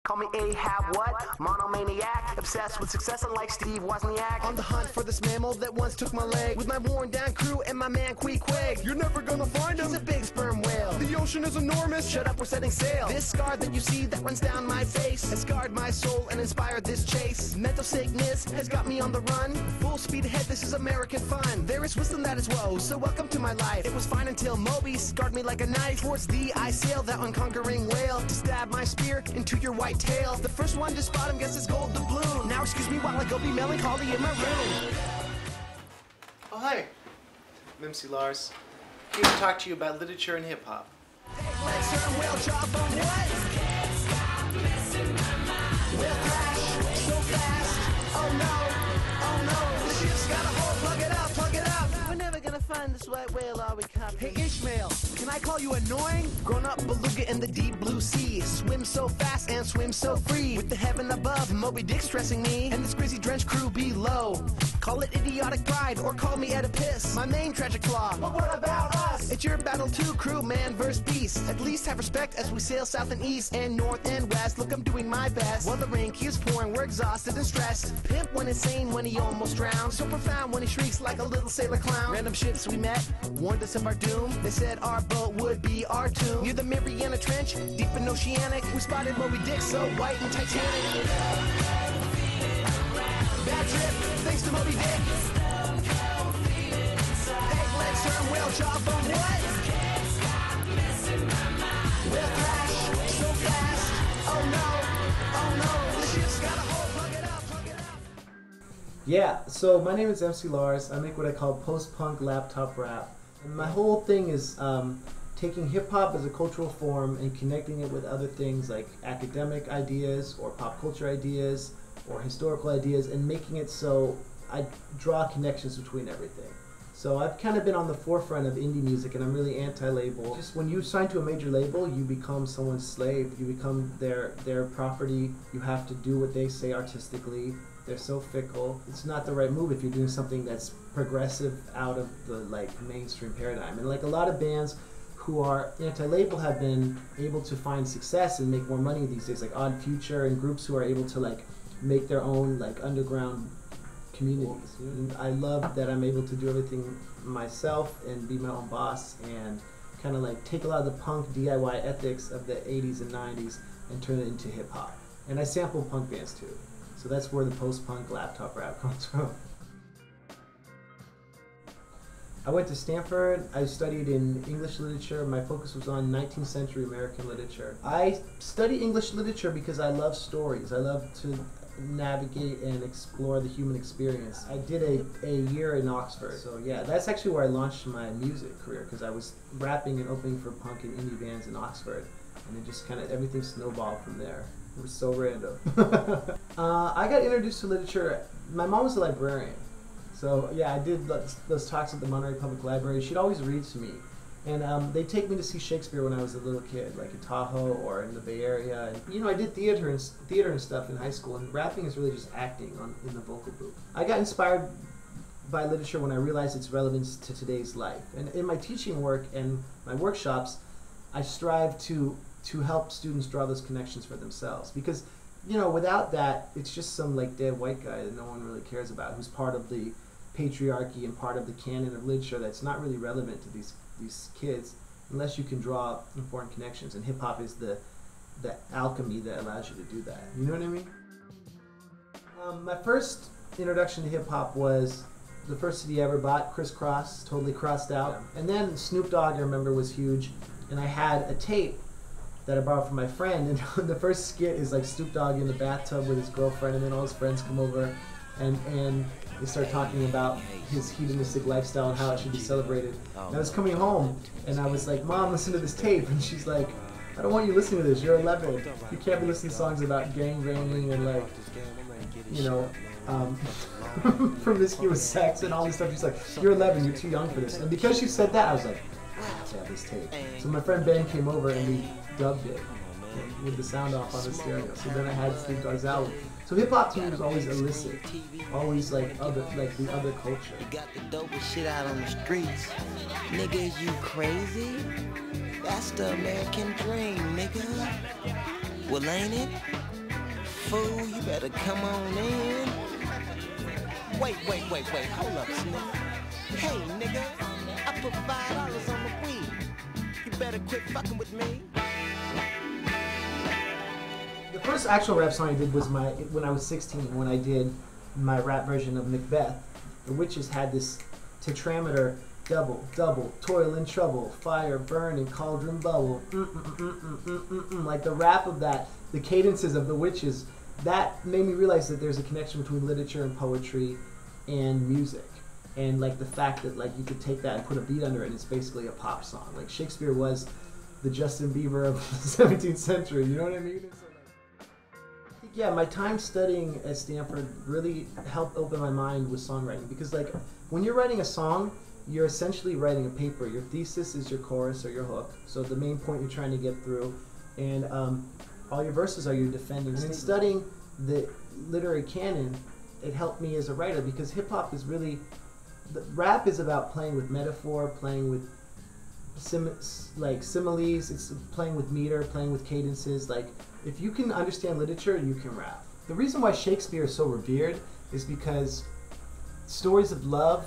Call me Ahab, what? Monomaniac, obsessed with success unlike Steve Wozniak. On the hunt for this mammal that once took my leg, with my worn down crew and my man Queequeg. You're never gonna find him. He's a big sperm whale. The ocean is enormous. Shut up, we're setting sail. This scar that you see that runs down my face has scarred my soul and inspired this chase. Mental sickness has got me on the run. Full speed ahead, this is American fun. There is wisdom that is woe, so welcome to my life. It was fine until Moby scarred me like a knife. Towards thee I sail, that unconquering whale, to stab my spear into your white tail. The first one to spot him gets his gold doubloon. Now excuse me while I go be melancholy in my room. Oh, hi. I'm MC Lars. Here to talk to you about literature and hip-hop. Let's turn whale chop on what? Whale crash so fast. Oh no, the ship's got a hole. Plug it up, plug it up. We're never gonna find this white whale, are we, Captain? Hey Ishmael, can I call you annoying? Grown up beluga in the deep blue sea, swim so fast and swim so free. With the heaven above, Moby Dick stressing me, and this crazy drenched crew below. Call it idiotic pride or call me Oedipus, my main tragic flaw. But what about us? It's your battle too, crew, man versus beast. At least have respect as we sail south and east and north and west. Look, I'm doing my best. While the rain keeps pouring, we're exhausted and stressed. Pimp went insane when he almost drowned. So profound when he shrieks like a little sailor clown. Random ships we met warned us of our doom. They said our boat would be our tomb. Near the Mariana Trench, deep in Oceanic, we spotted Moby Dick so white and Titanic. Bad trip, thanks to Moby Dick. Legs turn whale chop on what? Whale crash so fast. Oh no, the ship's got a hole. Plug it up, plug it up. Yeah, so my name is MC Lars. I make what I call post-punk laptop rap. And my whole thing is taking hip-hop as a cultural form and connecting it with other things like academic ideas or pop culture ideas or historical ideas, and making it so I draw connections between everything. So I've kind of been on the forefront of indie music, and I'm really anti-label. Just when you sign to a major label, you become someone's slave. You become their property. You have to do what they say artistically. They're so fickle. It's not the right move if you're doing something that's progressive out of the mainstream paradigm. And like a lot of bands who are anti-label have been able to find success and make more money these days, like Odd Future and groups who are able to make their own underground communities. And I love that I'm able to do everything myself and be my own boss and kind of take a lot of the punk DIY ethics of the 80s and 90s and turn it into hip hop. And I sample punk bands too. So that's where the post-punk laptop rap comes from. I went to Stanford. I studied in English literature. My focus was on 19th century American literature. I study English literature because I love stories. I love to navigate and explore the human experience. I did a year in Oxford. So yeah, that's actually where I launched my music career, because I was rapping and opening for punk and indie bands in Oxford. And it just kind of, everything snowballed from there. It was so random. I got introduced to literature. My mom was a librarian. So yeah, I did those talks at the Monterey Public Library. She'd always read to me. And they'd take me to see Shakespeare when I was a little kid, like in Tahoe or in the Bay Area. And, I did theater and stuff in high school, and rapping is really just acting in the vocal booth. I got inspired by literature when I realized its relevance to today's life. And in my teaching work and my workshops, I strive to help students draw those connections for themselves. Because, without that, it's just some dead white guy that no one really cares about, who's part of the patriarchy and part of the canon of literature that's not really relevant to these kids unless you can draw important connections. And hip-hop is the alchemy that allows you to do that. You know what I mean? My first introduction to hip-hop was the first CD I ever bought, Criss Cross, Totally Crossed Out. And then Snoop Dogg, I remember, was huge. And I had a tape that I borrowed from my friend, and the first skit is Snoop Dogg in the bathtub with his girlfriend, and then all his friends come over and they start talking about his hedonistic lifestyle and how it should be celebrated. And I was coming home and I was like, Mom, listen to this tape. And she's like, I don't want you listening to this, you're 11. You can't be listening to songs about gangbanging and promiscuous sex and all this stuff. She's like, you're 11, you're too young for this. And because she said that, I was like, I have to have this tape. So my friend Ben came over and we dubbed it with the sound off on the stereo. So then I had Snoop Dogg's album. So hip hop to me was always illicit, always the other culture. You got the dopest shit out on the streets. Nigga, is you crazy? That's the American dream, nigga. Well, ain't it? Fool, you better come on in. Wait, hold up, Snoop. Hey, nigga, I put $5 on the weed. You better quit fucking with me. The first actual rap song I did was when I was 16, when I did my rap version of Macbeth. The witches had this tetrameter, double, double, toil and trouble, fire, burn, and cauldron bubble. Like the rap of that, the cadences of the witches, that made me realize that there's a connection between literature and poetry and music. And like the fact that like you could take that and put a beat under it and it's basically a pop song. Like Shakespeare was the Justin Bieber of the 17th century, you know what I mean? Yeah, my time studying at Stanford really helped open my mind with songwriting, because like when you're writing a song, you're essentially writing a paper. Your thesis is your chorus or your hook, so the main point you're trying to get through, and all your verses are your defending. And in studying the literary canon, it helped me as a writer, because hip hop is really, rap is about playing with metaphor, playing with similes, it's playing with meter, playing with cadences. Like, if you can understand literature, you can rap. The reason why Shakespeare is so revered is because stories of love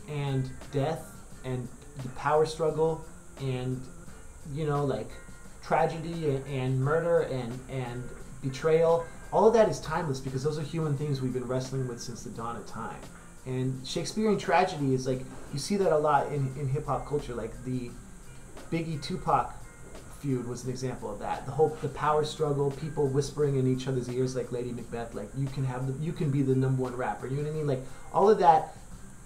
and death and the power struggle and, you know, like tragedy and murder and betrayal, all of that is timeless, because those are human things we've been wrestling with since the dawn of time. And Shakespearean tragedy is like, you see that a lot in hip-hop culture. Like the Biggie-Tupac feud was an example of that. The power struggle, people whispering in each other's ears like Lady Macbeth, like you can be the #1 rapper, you know what I mean? Like all of that,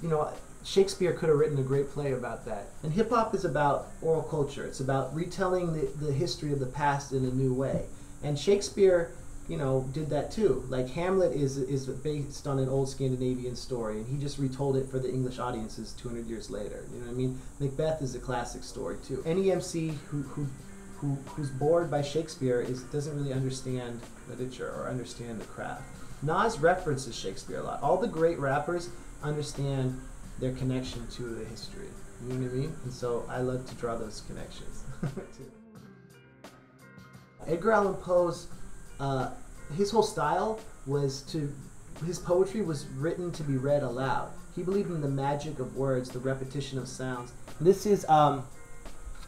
you know, Shakespeare could have written a great play about that. And hip-hop is about oral culture. It's about retelling the history of the past in a new way. And Shakespeare, you know, did that too. Like Hamlet is based on an old Scandinavian story, and he just retold it for the English audiences 200 years later. You know what I mean? Macbeth is a classic story too. Any MC who's bored by Shakespeare doesn't really understand literature or understand the craft. Nas references Shakespeare a lot. All the great rappers understand their connection to the history. You know what I mean? And so I love to draw those connections too. Edgar Allan Poe's his whole style was his poetry was written to be read aloud. He believed in the magic of words, the repetition of sounds. This is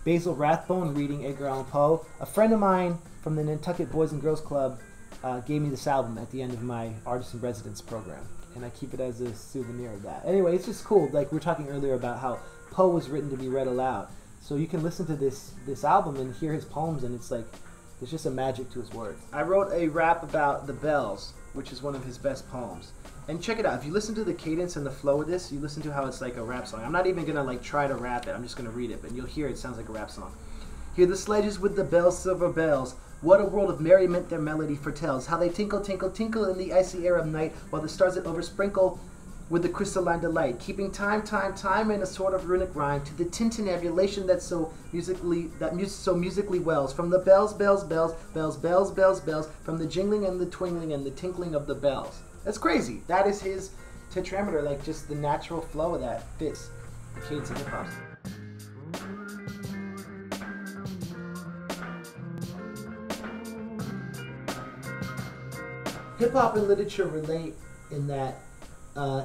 Basil Rathbone reading Edgar Allan Poe. A friend of mine from the Nantucket Boys and Girls Club gave me this album at the end of my Artist in Residence program, and I keep it as a souvenir of that. Anyway, it's just cool. Like we were talking earlier about how Poe was written to be read aloud. So you can listen to this album and hear his poems, and it's like, there's just a magic to his words. I wrote a rap about the bells, which is one of his best poems. And check it out. If you listen to the cadence and the flow of this, you listen to how it's like a rap song. I'm not even gonna like try to rap it. I'm just gonna read it, but you'll hear it sounds like a rap song. Hear the sledges with the bells, silver bells. What a world of merriment their melody foretells. How they tinkle, tinkle, tinkle in the icy air of night, while the stars that oversprinkle with the crystalline delight, keeping time in a sort of runic rhyme to the tintinnabulation that so musically wells from the bells, bells, bells, bells, bells, bells, bells, from the jingling and the twingling and the tinkling of the bells. That's crazy. That is his tetrameter, like just the natural flow of that fits the cadence of hip hop. Hip hop and literature relate in that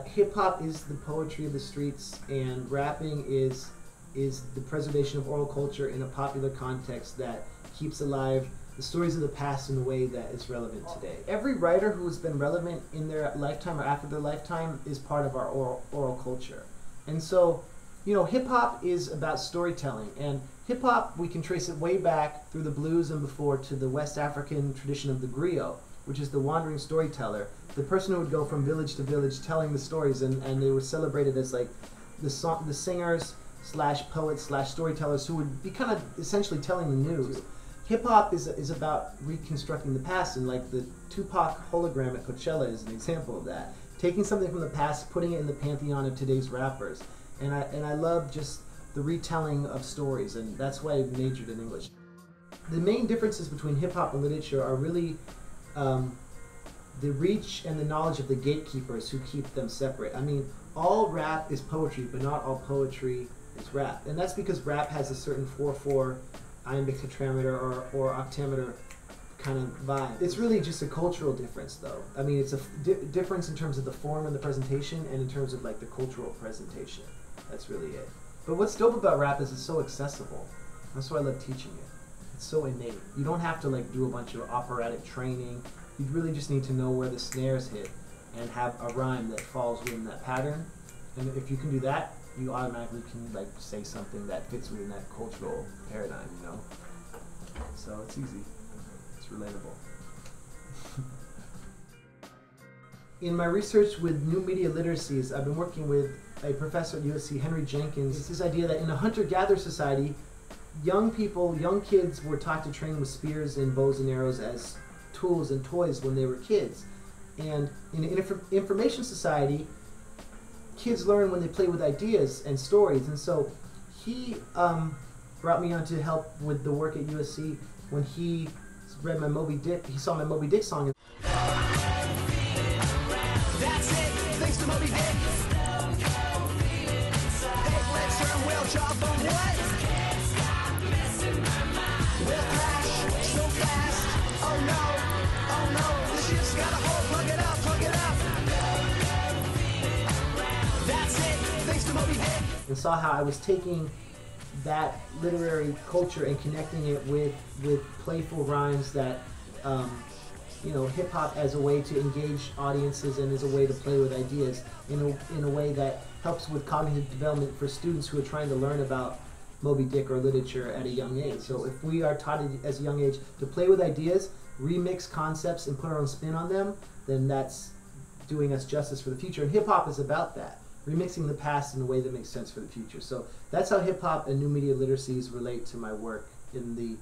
hip-hop is the poetry of the streets, and rapping is the preservation of oral culture in a popular context that keeps alive the stories of the past in a way that is relevant today. Every writer who has been relevant in their lifetime or after their lifetime is part of our oral culture. And so, you know, hip-hop is about storytelling, and hip-hop, we can trace it way back through the blues and before to the West African tradition of the griot, which is the wandering storyteller, the person who would go from village to village telling the stories, and they were celebrated as like the singers / poets / storytellers who would be kind of essentially telling the news. Hip-hop is about reconstructing the past, and like the Tupac hologram at Coachella is an example of that. Taking something from the past, putting it in the pantheon of today's rappers. And I love just the retelling of stories, and that's why I majored in English. The main differences between hip-hop and literature are really the reach and the knowledge of the gatekeepers who keep them separate. I mean, all rap is poetry, but not all poetry is rap. And that's because rap has a certain 4/4 iambic tetrameter or octameter kind of vibe. It's really just a cultural difference, though. I mean, it's a difference in terms of the form and the presentation, and in terms of like the cultural presentation. That's really it. But what's dope about rap is it's so accessible. That's why I love teaching it. It's so innate. You don't have to like do a bunch of operatic training. You really just need to know where the snares hit and have a rhyme that falls within that pattern. And if you can do that, you automatically can like say something that fits within that cultural paradigm, you know? So it's easy. It's relatable. In my research with new media literacies, I've been working with a professor at USC, Henry Jenkins. It's this idea that in a hunter-gatherer society, young people, young kids were taught to train with spears and bows and arrows as tools and toys when they were kids. And in an information society, kids learn when they play with ideas and stories. And so he brought me on to help with the work at USC when he read my Moby Dick. He saw my Moby Dick song. That's it, thanks to Moby Dick. Hey, let's turn whale chop on what? We'll crash so fast. Oh no, the ship's got a hole. Plug it up, plug it up. That's it, thanks to Moby Dick. And saw how I was taking that literary culture and connecting it with playful rhymes that, you know, hip hop as a way to engage audiences and as a way to play with ideas in a way that helps with cognitive development for students who are trying to learn about Moby Dick or literature at a young age. So if we are taught as a young age to play with ideas, remix concepts and put our own spin on them, then that's doing us justice for the future. And hip hop is about that. Remixing the past in a way that makes sense for the future. So that's how hip-hop and new media literacies relate to my work in the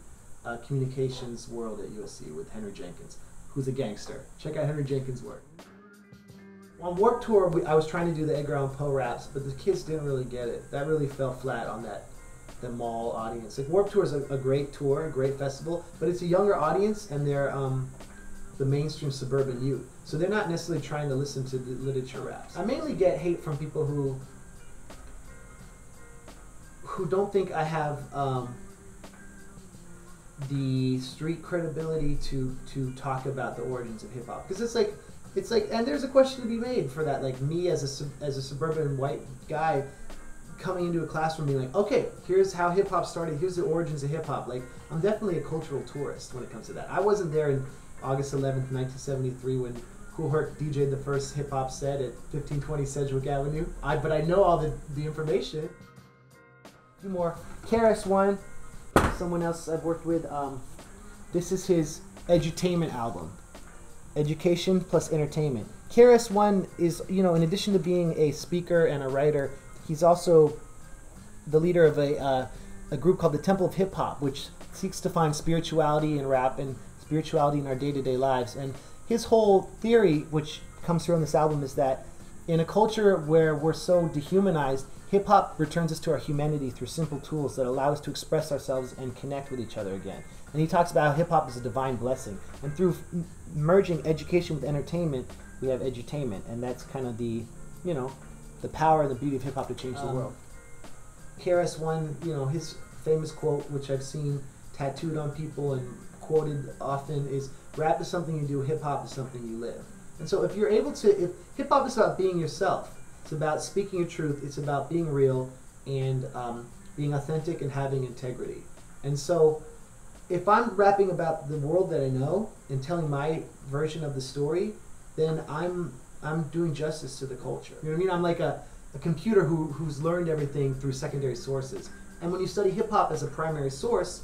communications world at USC with Henry Jenkins, who's a gangster. Check out Henry Jenkins' work. On Warped Tour, I was trying to do the Edgar Allan Poe raps, but the kids didn't really get it. That really fell flat on the mall audience. Like Warped Tour is a great tour, a great festival, but it's a younger audience, and they're the mainstream suburban youth. So they're not necessarily trying to listen to the literature raps. I mainly get hate from people who don't think I have the street credibility to talk about the origins of hip hop. Because it's like, and there's a question to be made for that. Like me as a suburban white guy coming into a classroom being like, okay, here's how hip hop started. Here's the origins of hip hop. Like I'm definitely a cultural tourist when it comes to that. I wasn't there in August 11th, 1973 when Kool Herc DJ'd the first hip-hop set at 1520 Sedgwick Avenue. But I know all the information. A few more. KRS-One, someone else I've worked with. This is his edutainment album. Education plus entertainment. KRS-One is, you know, in addition to being a speaker and a writer, he's also the leader of a group called the Temple of Hip Hop, which seeks to find spirituality in rap and spirituality in our day-to-day lives. And his whole theory, which comes through on this album, is that in a culture where we're so dehumanized, hip-hop returns us to our humanity through simple tools that allow us to express ourselves and connect with each other again. And he talks about how hip-hop is a divine blessing. And through merging education with entertainment, we have edutainment. And that's kind of the, you know, the power and the beauty of hip-hop to change the world. KRS-One, you know, his famous quote, which I've seen tattooed on people and quoted often, is rap is something you do, hip-hop is something you live. And so if you're able to, if hip-hop is about being yourself, it's about speaking your truth, it's about being real and being authentic and having integrity. And so if I'm rapping about the world that I know and telling my version of the story, then I'm doing justice to the culture. You know what I mean? I'm like a computer who's learned everything through secondary sources. And when you study hip-hop as a primary source,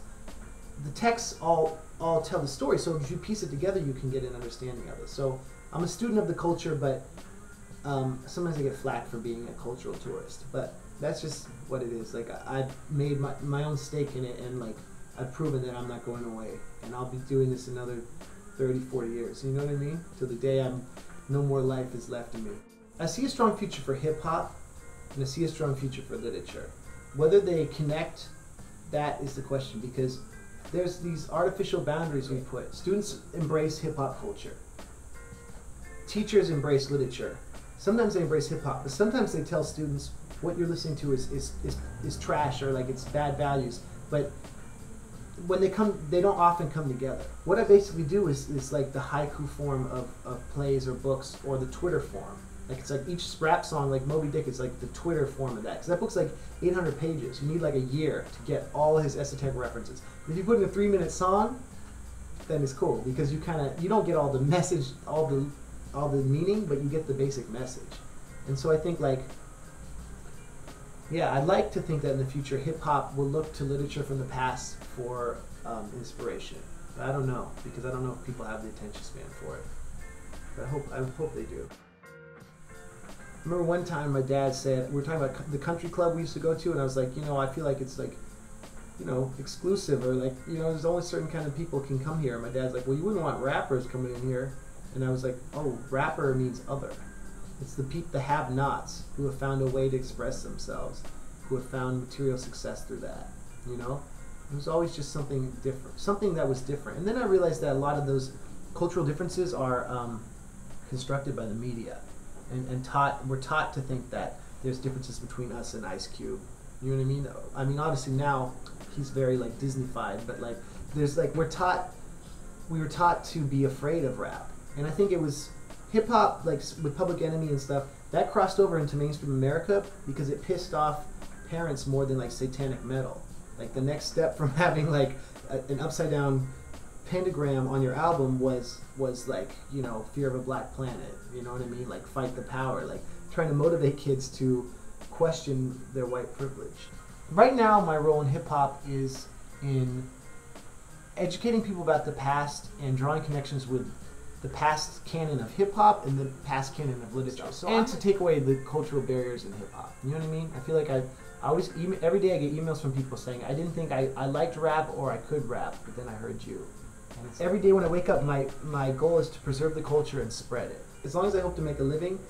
the texts all tell the story. So if you piece it together, you can get an understanding of it. So I'm a student of the culture, but sometimes I get flack for being a cultural tourist. But that's just what it is. Like I've made my own stake in it, and like I've proven that I'm not going away. And I'll be doing this another 30, 40 years. You know what I mean? Till the day no more life is left in me. I see a strong future for hip hop, and I see a strong future for literature. Whether they connect, that is the question, because there's these artificial boundaries we put. Students embrace hip-hop culture. Teachers embrace literature. Sometimes they embrace hip-hop, but sometimes they tell students what you're listening to is trash, or like it's bad values. But when they come, they don't often come together. What I basically do is like the haiku form of plays or books, or the Twitter form. Like it's like each rap song, like Moby Dick, is like the Twitter form of that. Because that book's like 800 pages. You need like a year to get all his esoteric references. If you put in a 3-minute song, then it's cool because you don't get all the message, all the meaning, but you get the basic message. And so I think like, yeah, I'd like to think that in the future hip hop will look to literature from the past for inspiration. But I don't know, because I don't know if people have the attention span for it. But I hope they do. I remember one time my dad said, we were talking about the country club we used to go to, and I was like, I feel like it's like, exclusive, or like, there's only certain kind of people can come here. And my dad's like, well, you wouldn't want rappers coming in here. And I was like, oh, rapper means other. It's the have-nots who have found a way to express themselves, who have found material success through that, It was always just something different, something that was different. And then I realized that a lot of those cultural differences are constructed by the media. And we're taught to think that there's differences between us and Ice Cube. You know what I mean? I mean, obviously now he's very like Disney-fied, but like there's like we were taught to be afraid of rap. And I think it was hip hop, like with Public Enemy and stuff, that crossed over into mainstream America because it pissed off parents more than like satanic metal. Like the next step from having like an upside down pentagram on your album was like, Fear of a Black Planet, you know what I mean? Like Fight the Power, like trying to motivate kids to question their white privilege. Right now my role in hip hop is in educating people about the past and drawing connections with the past canon of hip hop and the past canon of literature. And to take away the cultural barriers in hip hop. You know what I mean? I feel like I always, every day I get emails from people saying, I didn't think I liked rap or I could rap, but then I heard you. And every day when I wake up, my goal is to preserve the culture and spread it. As long as I hope to make a living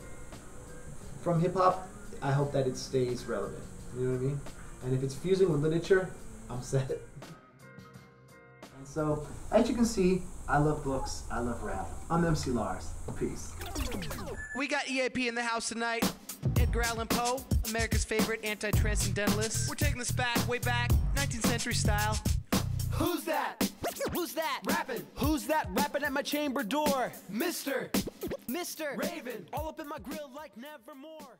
from hip hop, I hope that it stays relevant. You know what I mean? And if it's fusing with literature, I'm set. And so, as you can see, I love books, I love rap. I'm MC Lars. Peace. We got EAP in the house tonight. Edgar Allan Poe, America's favorite anti-transcendentalist. We're taking this back, way back, 19th century style. Who's that? Who's that? Rapping. Who's that rapping at my chamber door? Mister Mr. Raven. All up in my grill like nevermore.